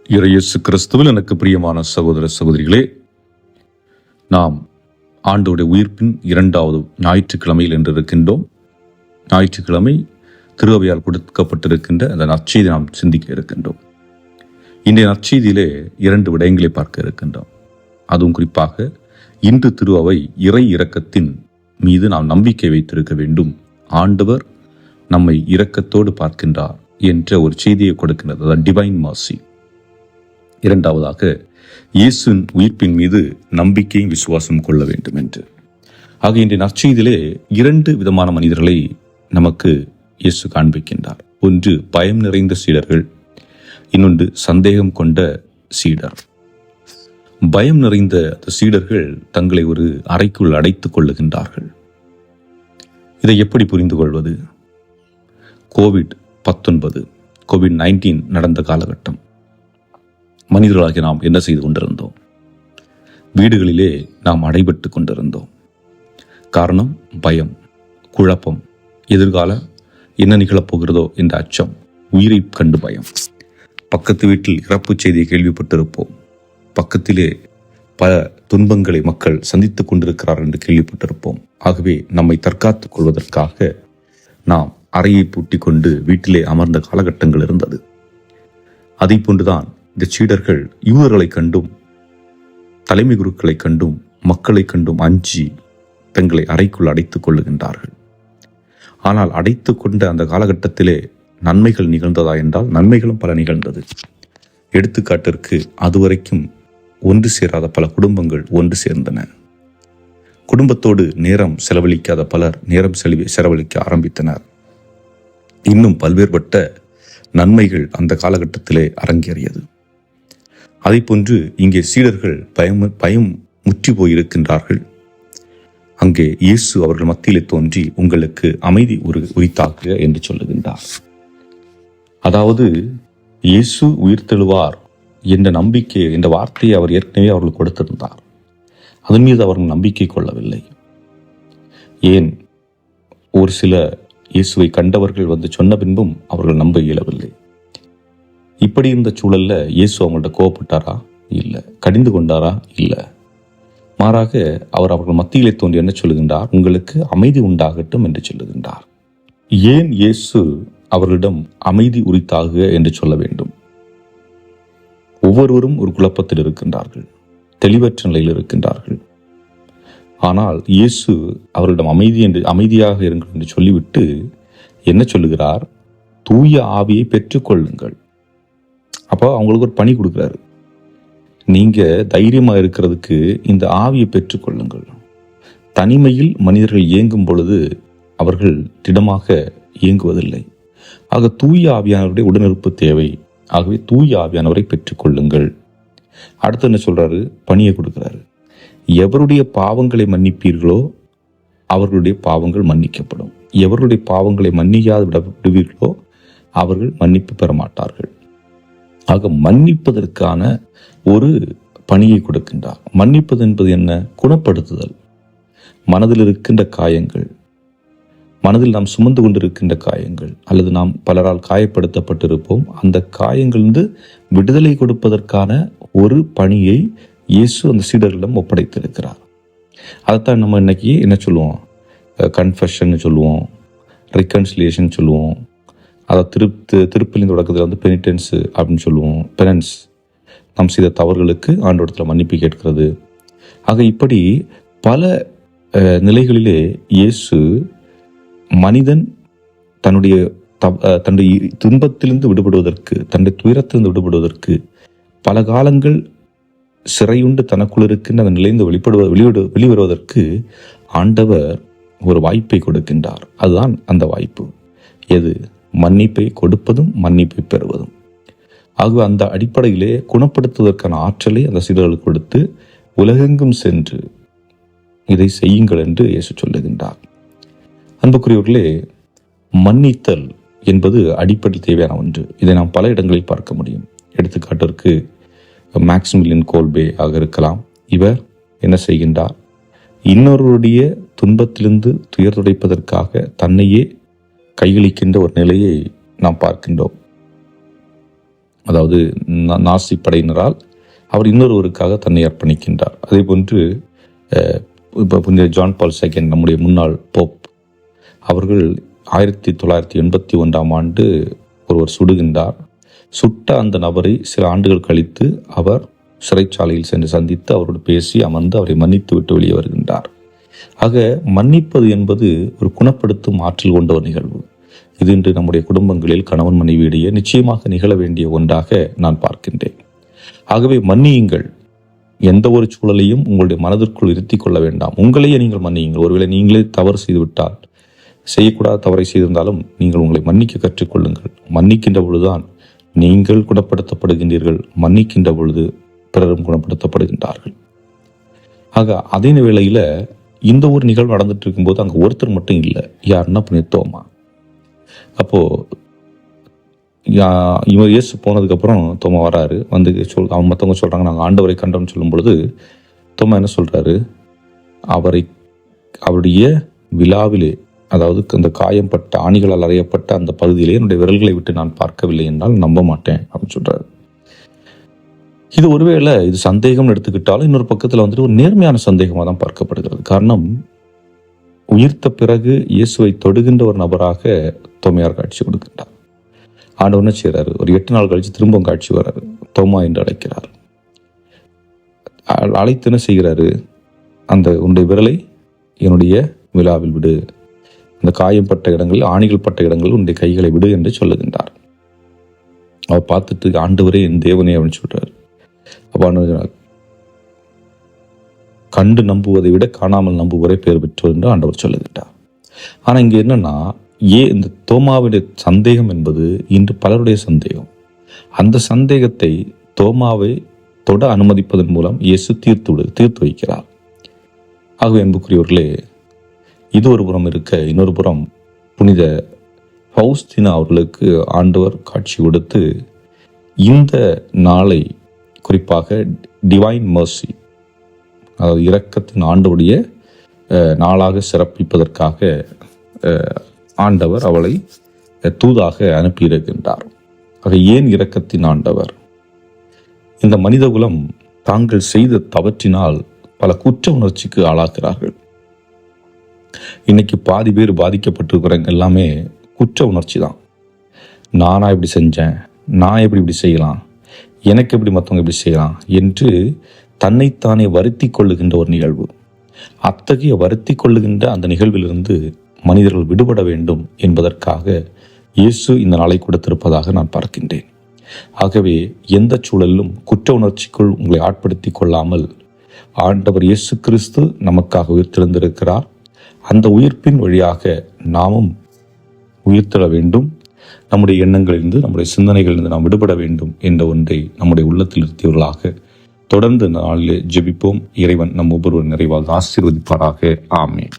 இயேசு கிறிஸ்துவில் எனக்கு பிரியமான சகோதர சகோதரிகளே, நாம் ஆண்டவருடைய உயிர்ப்பின் 2வது ஞாயிற்றுக்கிழமையில் என்று இருக்கின்றோம். ஞாயிற்றுக்கிழமை திருவையால் கொடுக்கப்பட்டிருக்கின்ற அந்த நற்செய்தி நாம் சிந்திக்க இருக்கின்றோம். இன்றைய நற்செய்தியிலே 2 விடயங்களை பார்க்க இருக்கின்றோம். அதுவும் குறிப்பாக இன்று திருவை இறை இரக்கத்தின் மீது நாம் நம்பிக்கை வைத்திருக்க வேண்டும். ஆண்டவர் நம்மை இரக்கத்தோடு பார்க்கின்றார் என்ற ஒரு செய்தியை கொடுக்கின்றது, டிவைன் மர்சி. இரண்டாவதாக இயேசுவின் உயிர்ப்பின் மீது நம்பிக்கையும் விசுவாசம் கொள்ள வேண்டும் என்று. ஆக இன்றைய நற்செய்தியிலே 2 விதமான மனிதர்களை நமக்கு இயேசு காண்பிக்கின்றார். ஒன்று பயம் நிறைந்த சீடர்கள், இன்னொன்று சந்தேகம் கொண்ட சீடர். பயம் நிறைந்த அந்த சீடர்கள் தங்களை ஒரு அறைக்குள் அடைத்துக் கொள்ளுகின்றார்கள். இதை எப்படி புரிந்து கொள்வது? கோவிட்-19 நடந்த காலகட்டம். மனிதர்களாகிய நாம் என்ன செய்து கொண்டிருந்தோம்? வீடுகளிலே நாம் அடைபட்டு கொண்டிருந்தோம். காரணம் பயம், குழப்பம், எதிர்கால என்ன நிகழப்போகிறதோ என்ற அச்சம், உயிரை கண்டு பயம். பக்கத்து வீட்டில் இறப்பு செய்தியை கேள்விப்பட்டிருப்போம். பக்கத்திலே பல துன்பங்களை மக்கள் சந்தித்துக் கொண்டிருக்கிறார் என்று கேள்விப்பட்டிருப்போம். ஆகவே நம்மை தற்காத்துக் கொள்வதற்காக நாம் அறையை பூட்டி கொண்டு வீட்டிலே அமர்ந்த காலகட்டங்கள் இருந்தது. அதை போன்றுதான் இந்த சீடர்கள் யூதர்களை கண்டும் தலைமை குருக்களை கண்டும் மக்களை கண்டும் அஞ்சி தங்களை அறைக்குள் அடைத்துக் கொள்ளுகின்றார்கள். ஆனால் அடைத்து கொண்ட அந்த காலகட்டத்திலே நன்மைகள் நிகழ்ந்ததா என்றால் நன்மைகளும் பல நிகழ்ந்தது. எடுத்துக்காட்டிற்கு, அதுவரைக்கும் ஒன்று சேராத பல குடும்பங்கள் ஒன்று சேர்ந்தன. குடும்பத்தோடு நேரம் செலவழிக்காத பலர் நேரம் செலவழிக்க ஆரம்பித்தனர். இன்னும் பல்வேறுபட்ட நன்மைகள் அந்த காலகட்டத்திலே அரங்கேறியது. அதை போன்று இங்கே சீடர்கள் பயம் முற்றி போயிருக்கின்றார்கள். அங்கே இயேசு அவர்கள் மத்தியிலே தோன்றி உங்களுக்கு அமைதி உரித்தாக்குக என்று சொல்லுகின்றார். அதாவது இயேசு உயிர்த்தெழுவார் என்ற நம்பிக்கை, என்ற வார்த்தையை அவர் ஏற்கனவே அவர்கள் கொடுத்திருந்தார். அதன் மீது அவர்கள் நம்பிக்கை கொள்ளவில்லை. ஏன், ஒரு சில இயேசுவை கண்டவர்கள் வந்து சொன்ன பின்பும் அவர்கள் நம்ப இயலவில்லை. இப்படி இருந்த சூழல்ல இயேசு அவங்கள்ட்ட கோபப்பட்டாரா? இல்லை. கடிந்து கொண்டாரா? இல்லை. மாறாக அவர்கள் மத்தியிலே தோன்றி என்ன சொல்லுகின்றார்? உங்களுக்கு அமைதி உண்டாகட்டும் என்று சொல்லுகின்றார். ஏன் இயேசு அவர்களிடம் அமைதி உரித்தாகுக என்று சொல்ல வேண்டும்? ஒவ்வொருவரும் ஒரு குழப்பத்தில் இருக்கின்றார்கள், தெளிவற்ற நிலையில் இருக்கின்றார்கள். ஆனால் இயேசு அவர்களிடம் அமைதியாக இருங்கள் என்று சொல்லிவிட்டு என்ன சொல்லுகிறார்? தூய ஆவியை பெற்றுக்கொள்ளுங்கள். அப்போ அவங்களுக்கு ஒரு பணி கொடுக்குறாரு. நீங்க தைரியமா இருக்கிறதுக்கு இந்த ஆவியை பெற்றுக்கொள்ளுங்கள். தனிமையில் மனிதர்கள் இயங்கும் பொழுது அவர்கள் திடமாக இயங்குவதில்லை. ஆக தூய ஆவியானவருடைய உடனிருப்பு தேவை. ஆகவே தூய ஆவியானவரை பெற்றுக்கொள்ளுங்கள். அடுத்து என்ன சொல்றாரு? பணியை கொடுக்கிறாரு. எவருடைய பாவங்களை மன்னிப்பீர்களோ அவர்களுடைய பாவங்கள் மன்னிக்கப்படும். எவருடைய பாவங்களை மன்னிக்காது விடுவீர்களோ அவர்கள் மன்னிப்பு பெற மாட்டார்கள். ஆக மன்னிப்பதற்கான ஒரு பணியை கொடுக்கின்றார். மன்னிப்பது என்பது என்ன? குணப்படுத்துதல். மனதில் இருக்கின்ற காயங்கள், மனதில் நாம் சுமந்து கொண்டிருக்கின்ற காயங்கள், அல்லது நாம் பலரால் காயப்படுத்தப்பட்டிருப்போம், அந்த காயங்களிலிருந்து விடுதலை கொடுப்பதற்கான ஒரு பணியை இயேசு அந்த சீடர்களிடம் ஒப்படைத்திருக்கிறார். அதைத்தான் நம்ம இன்னைக்கு என்ன சொல்லுவோம்? கன்ஃபெஷன் சொல்லுவோம், ரிகன்சிலியேஷன் சொல்லுவோம். அதை திருப்பலின் தொடக்கத்தில் வந்து பெனிடென்ஸ் அப்படின்னு சொல்லுவோம். பெனன்ஸ், நாம் செய்த தவறுகளுக்கு ஆண்டவரிடத்தில் மன்னிப்பு கேட்கிறது. ஆக இப்படி பல நிலைகளிலே இயேசு மனிதன் தன்னுடைய துன்பத்திலிருந்து விடுபடுவதற்கு, தன்னுடைய துயரத்திலிருந்து விடுபடுவதற்கு பல காலங்கள் சிறையுண்டு தனக்குள் இருக்கின்ற அந்த நிலைந்து வெளிவருவதற்கு ஆண்டவர் ஒரு வாய்ப்பை கொடுக்கின்றார். அதுதான் அந்த வாய்ப்பு. எது? மன்னிப்பை கொடுப்பதும் மன்னிப்பை பெறுவதும். ஆகவே அந்த அடிப்படையிலே குணப்படுத்துவதற்கான ஆற்றலை அந்த சீடர்களுக்கு கொடுத்து உலகெங்கும் சென்று இதை செய்யுங்கள் என்று இயேசு சொல்லுகின்றார். அன்புக்குரியவர்களே, மன்னித்தல் என்பது அடிப்படை தேவையான ஒன்று. இதை நாம் பல இடங்களில் பார்க்க முடியும். எடுத்துக்காட்டிற்கு மேக்சிமிலியன் கோல்பே ஆக இருக்கலாம். இவர் என்ன செய்கின்றார்? இன்னொருடைய துன்பத்திலிருந்து துயர் துடைப்பதற்காக தன்னையே கையளிக்கின்ற ஒரு நிலையை நாம் பார்க்கின்றோம். அதாவது நாசி படையினரால் அவர் இன்னொருவருக்காக தன்னை அர்ப்பணிக்கின்றார். அதே போன்று இப்போ புனித ஜான் பால் II நம்முடைய முன்னாள் போப் அவர்கள் 1981 ஒருவர் சுடுகின்றார். சுட்ட அந்த நபரை சில ஆண்டுகள் கழித்து அவர் சிறைச்சாலையில் சென்று சந்தித்து அவரோடு பேசி அமர்ந்து அவரை மன்னித்து விட்டு வெளியே வருகின்றார். ஆக மன்னிப்பது என்பது ஒரு குணப்படுத்தும் ஆற்றல் கொண்ட ஒரு நிகழ்வு. இது இன்று நம்முடைய குடும்பங்களில் கணவன் மனைவியிடையே நிச்சயமாக நிகழ வேண்டிய ஒன்றாக நான் பார்க்கின்றேன். ஆகவே மன்னியுங்கள். எந்த ஒரு சூழலையும் உங்களுடைய மனதிற்குள் இருத்திக் கொள்ள வேண்டாம். உங்களையே நீங்கள் மன்னியுங்கள். ஒருவேளை நீங்களே தவறு செய்துவிட்டால், செய்யக்கூடாத தவறை செய்திருந்தாலும் நீங்கள் உங்களை மன்னிக்க கற்றுக்கொள்ளுங்கள். மன்னிக்கின்ற பொழுதுதான் நீங்கள் குணப்படுத்தப்படுகின்றீர்கள். மன்னிக்கின்ற பொழுது பிறரும் குணப்படுத்தப்படுகின்றார்கள். ஆக அதே வேளையில் இந்த ஒரு நிகழ்வு நடந்துட்டு இருக்கும்போது அங்கே ஒருத்தர் மட்டும் இல்லை. யாருன்னா புனித தோமா. அப்போ இவர் இயேசு போனதுக்கப்புறம் தோமா வராரு. வந்து அவன் மற்றவங்க சொல்கிறாங்க நாங்கள் ஆண்டவரை கண்டோம்னு சொல்லும் பொழுது தோமா என்ன சொல்கிறாரு, அவருடைய விழாவிலே, அதாவது அந்த காயம்பட்ட ஆணிகளால் அறையப்பட்ட அந்த பகுதியிலே என்னுடைய விரல்களை விட்டு நான் பார்க்கவில்லை என்றால் நம்ப மாட்டேன் அப்படின்னு சொல்கிறாரு. இது ஒருவேளை இது சந்தேகம்னு எடுத்துக்கிட்டாலும் இன்னொரு பக்கத்தில் வந்துட்டு ஒரு நேர்மையான சந்தேகமாக தான் பார்க்கப்படுகிறது. காரணம், உயிர்த்த பிறகு இயேசுவை தொடுகின்ற ஒரு நபராக தோமையார் காட்சி கொடுக்கின்றார். ஆண்டவர் என்ன செய்கிறாரு, ஒரு 8 நாள் கழிச்சு திரும்பவும் காட்சி வர்றாரு. தோமா என்று அழைக்கிறார். அழைத்து என்ன செய்கிறாரு, அந்த உன்னுடைய விரலை என்னுடைய விழாவில் விடு, அந்த காயம் பட்ட இடங்களில், ஆணிகள் பட்ட இடங்களில் உன்னுடைய கைகளை விடு என்று சொல்லுகின்றார். அவர் பார்த்துட்டு ஆண்டவரே என் தேவனே அப்படின்னு சொல்றாரு. அப்ப ஆண்டவர் கண்டு நம்புவதை விட காணாமல் நம்புவரை பேர் பெற்றோர் என்று ஆண்டவர் சொல்லுகின்றார். ஆனா இங்க என்னன்னா, இந்த தோமாவுடைய சந்தேகம் என்பது இன்று பலருடைய சந்தேகம். அந்த சந்தேகத்தை தோமாவை தொட அனுமதிப்பதன் மூலம் இயேசு தீர்த்து வைக்கிறார். ஆகவே அன்புக்குரியவர்களே, இது ஒரு புறம் இருக்க, இன்னொரு புறம் புனித ஃபவுஸ்தீனா அவர்களுக்கு ஆண்டவர் காட்சி கொடுத்து இந்த நாளை குறிப்பாக டிவைன் மர்சி, அதாவது இரக்கத்தின் ஆண்டவருடைய நாளாக சிறப்பிப்பதற்காக ஆண்டவர் அவளை தூதாக அனுப்பியிருக்கின்றார். ஆக ஏன் இரக்கத்தின் ஆண்டவர்? இந்த மனிதகுலம் தாங்கள் செய்த தவற்றினால் பல குற்ற உணர்ச்சிக்கு ஆளாகிறார்கள். இன்னைக்கு பாதி பேர் பாதிக்கப்பட்டிருக்கிறவங்க எல்லாமே குற்ற உணர்ச்சி தான். நானா இப்படி செஞ்சேன், நான் இப்படி செய்யலாம், எனக்கு எப்படி மற்றவங்க இப்படி செய்யலாம் என்று தன்னைத்தானே வருத்தி கொள்ளுகின்ற ஒரு நிகழ்வு. அத்தகைய வருத்தி கொள்ளுகின்ற அந்த நிகழ்விலிருந்து மனிதர்கள் விடுபட வேண்டும் என்பதற்காக இயேசு இந்த நாளை கொடுத்திருப்பதாக நான் பார்க்கின்றேன். ஆகவே எந்த சூழலிலும் குற்ற உணர்ச்சிக்குள் உங்களை ஆட்படுத்தி கொள்ளாமல், ஆண்டவர் இயேசு கிறிஸ்து நமக்காக உயிர்த்தெழுந்திருக்கிறார். அந்த உயிர்ப்பின் வழியாக நாமும் உயிர்த்தெழ வேண்டும். நம்முடைய எண்ணங்களிலிருந்து, நம்முடைய சிந்தனைகளிலிருந்து நாம் விடுபட வேண்டும் என்ற ஒன்றை நம்முடைய உள்ளத்தில் இருத்தியவர்களாக தொடர்ந்து இந்த நாளிலே ஜெபிப்போம். இறைவன் நம் ஒவ்வொருவர் நிறைவாக ஆசீர்வதிப்பாராக. ஆமென்.